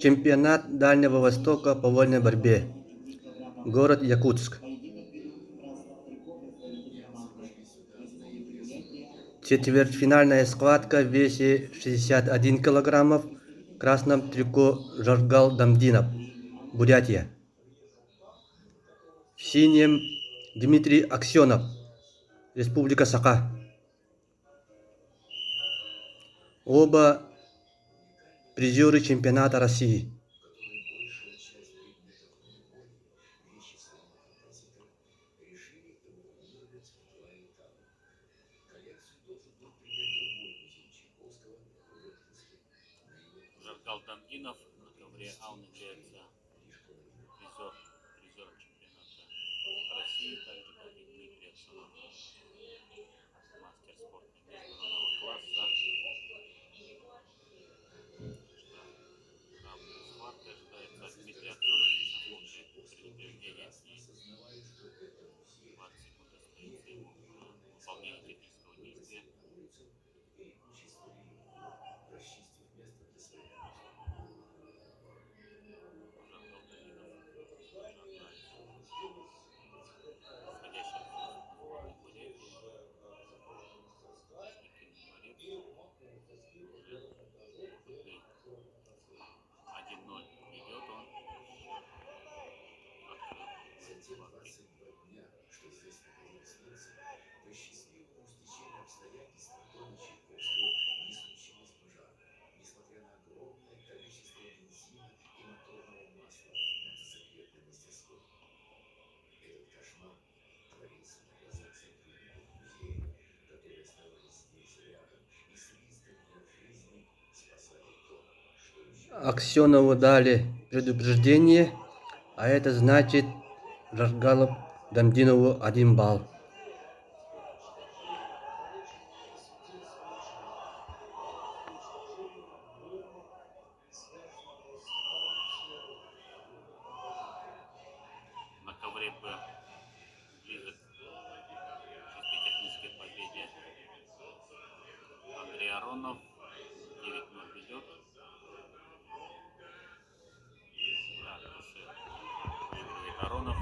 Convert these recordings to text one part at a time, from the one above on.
Чемпионат Дальнего Востока по вольной борьбе. Город Якутск. Четвертьфинальная схватка в весе 61 килограммов. В красном трико Жаргал Дамдинов, Бурятия. В синем Дмитрий Аксенов, Республика Саха. Оба призеры чемпионата России. Жаргал Дамдинов на ковре А, он является призером чемпионата России, так же как и Дмитрий Аксенов, мастер спорта международного класса. Равная схватка ожидается от Дмитрия Аксенов. Слушает предупреждение и 20 секунд остается ему на выполнение технического действия. Аксенову дали предупреждение, а это значит Жаргалов Дамдинову 1 балл. На ковре Б ближе к чистой технической победе Андрей Аронов 9-0 ведет. Да, выигрывает Аронов,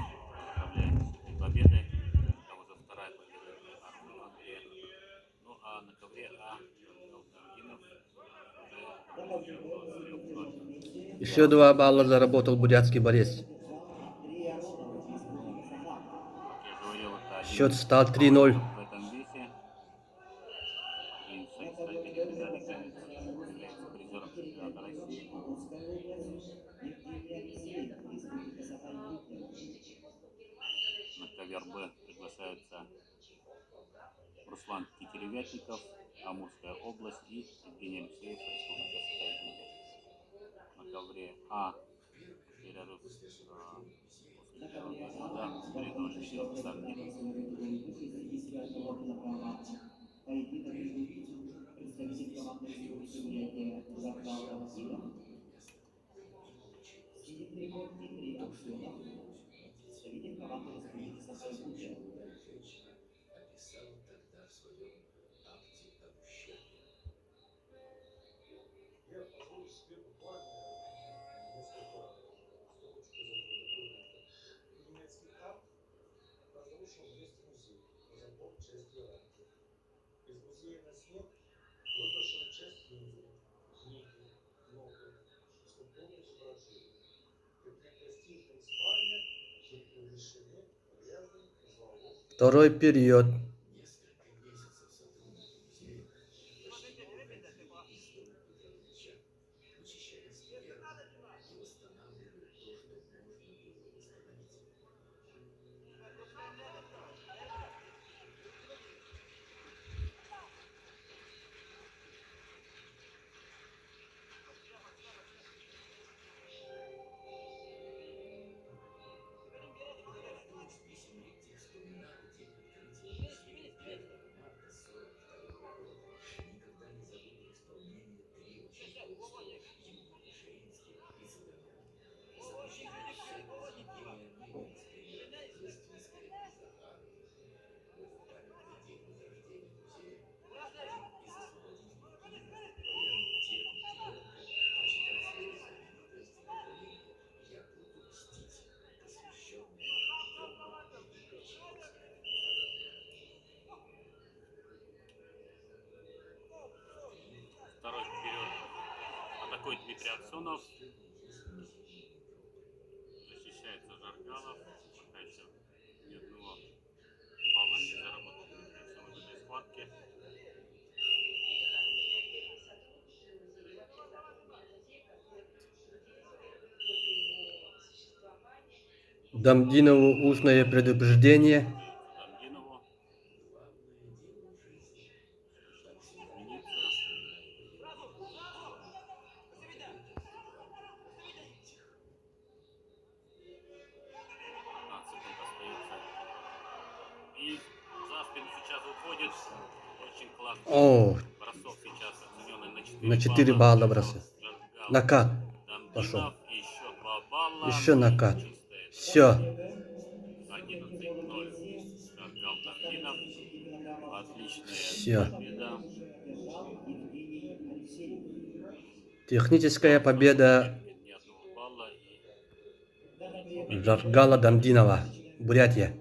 поздравляем с этой победой. Это уже вторая победа для Аронова Андрея. Ну а на ковре А Жаргал Дамдинов уже 3-0. Еще 2 балла заработал бурятский борец. Как я говорил, это один Счет из стал 3-0. фаворитов в этом весе. Один из составителей медалей является призером чемпионата России. На ковер Б приглашаются Руслан Китеревятников, Амурская область, и Евгений Алексеев, Республика Саха-Якутия. На ковре А перерыв после первого периода 3-0 ведет Дамдинов. Второй период. атакует Дмитрий Аксенов. Защищается Жаргалов. Пока еще ни одного балла не заработал Дмитрий Аксенов в этой схватке. Дамдинову устное предупреждение. Дамдинову. Измениться. Секунд остается. И за спину сейчас уходит. Очень классный О, бросок сейчас оцененный на 4 балла бросок. Жаргалов. Накат. Дамдинов. Пошел. Еще 2 балла. Еще накат. Чистая. Все. 11-0. Жаргал Дамдинов. Отличная Всё. победа. Техническая победа Ни одного балла. И Жаргала Дамдинова, Бурятия.